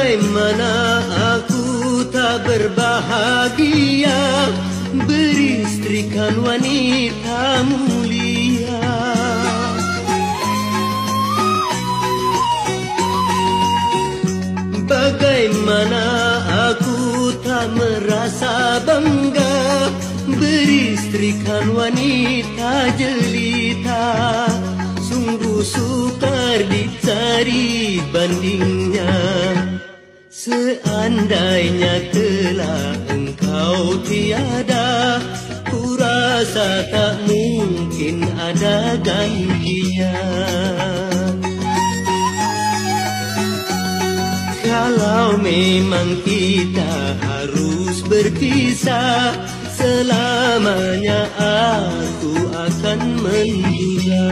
Bagaimana aku tak berbahagia beristrikan wanita mulia. Bagaimana aku tak merasa bangga beristrikan wanita jelita. Sungguh sukar dicari bandingnya. Seandainya telah engkau tiada, ku rasa tak mungkin ada gantinya. Kalau memang kita harus berpisah, selamanya aku akan menduga.